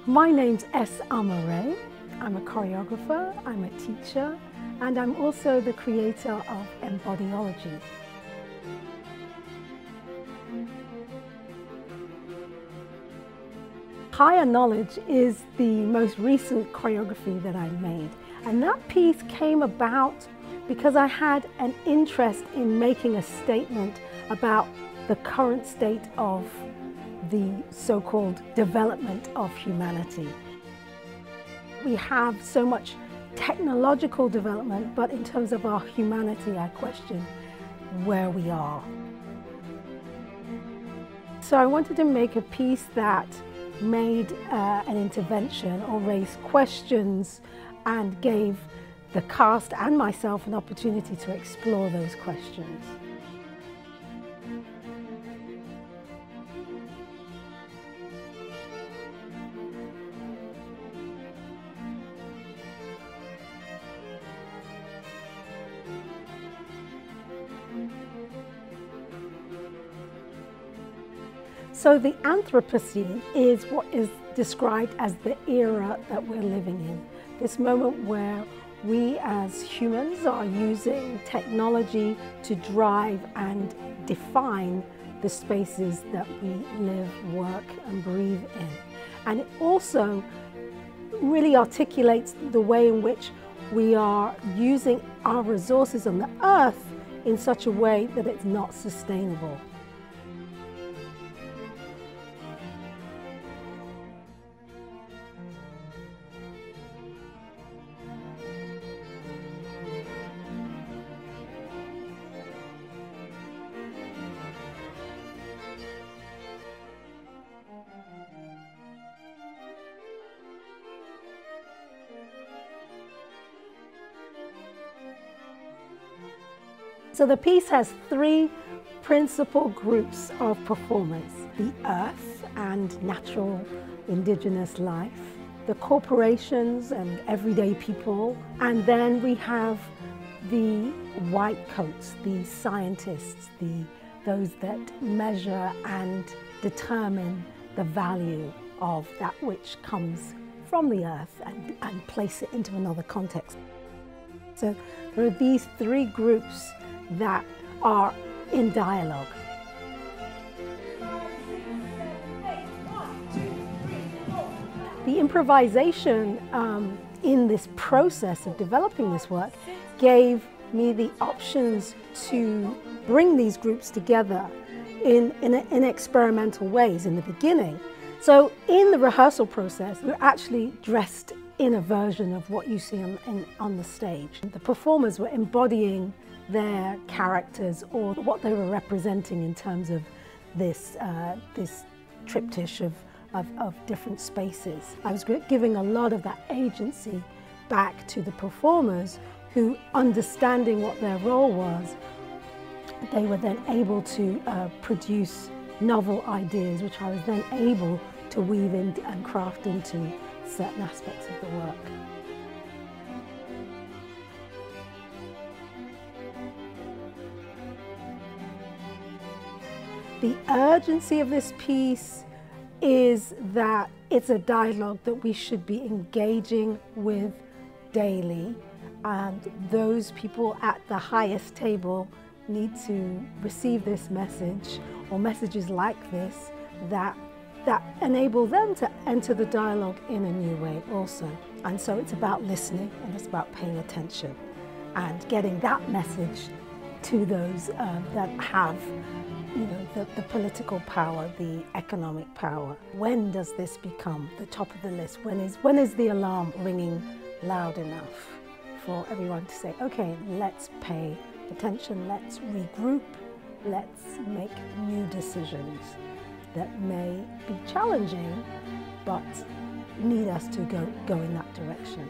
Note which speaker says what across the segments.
Speaker 1: My name's Wray. I'm a choreographer, I'm a teacher, and I'm also the creator of Embryology. Higher Knowledge is the most recent choreography that I made, and that piece came about because I had an interest in making a statement about the current state of the so-called development of humanity. We have so much technological development, but in terms of our humanity, I question where we are. So I wanted to make a piece that made an intervention or raised questions and gave the cast and myself an opportunity to explore those questions. So the Anthropocene is what is described as the era that we're living in. This moment where we as humans are using technology to drive and define the spaces that we live, work, and breathe in. And it also really articulates the way in which we are using our resources on the earth in such a way that it's not sustainable. So the piece has three principal groups of performers: the earth and natural indigenous life, the corporations and everyday people, and then we have the white coats, the scientists, those that measure and determine the value of that which comes from the earth and place it into another context. So there are these three groups that are in dialogue. The improvisation in this process of developing this work gave me the options to bring these groups together in experimental ways in the beginning. So in the rehearsal process, we're actually dressed in a version of what you see on the stage. The performers were embodying their characters or what they were representing in terms of this triptych of different spaces. I was giving a lot of that agency back to the performers who, understanding what their role was, they were then able to produce novel ideas, which I was then able to weave in and craft into certain aspects of the work. The urgency of this piece is that it's a dialogue that we should be engaging with daily, and those people at the highest table need to receive this message or messages like this that enable them to enter the dialogue in a new way also. And so it's about listening and it's about paying attention and getting that message to those that have the political power, the economic power. When does this become the top of the list? When is the alarm ringing loud enough for everyone to say, okay, let's pay attention, let's regroup, let's make new decisions that may be challenging, but need us to go in that direction.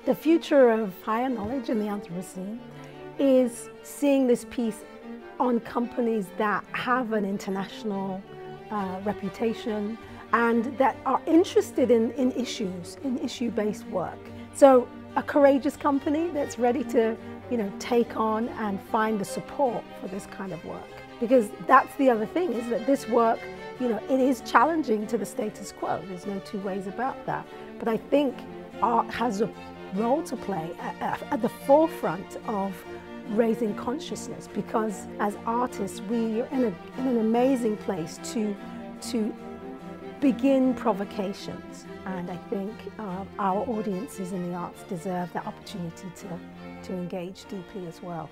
Speaker 1: The future of higher knowledge in the Anthropocene is seeing this piece on companies that have an international reputation and that are interested in issue-based work. So a courageous company that's ready to take on and find the support for this kind of work. Because that's the other thing, is that this work, it is challenging to the status quo. There's no two ways about that. But I think art has a role to play at the forefront of raising consciousness, because as artists, we are in an amazing place to begin provocations. And I think our audiences in the arts deserve that opportunity to engage deeply as well.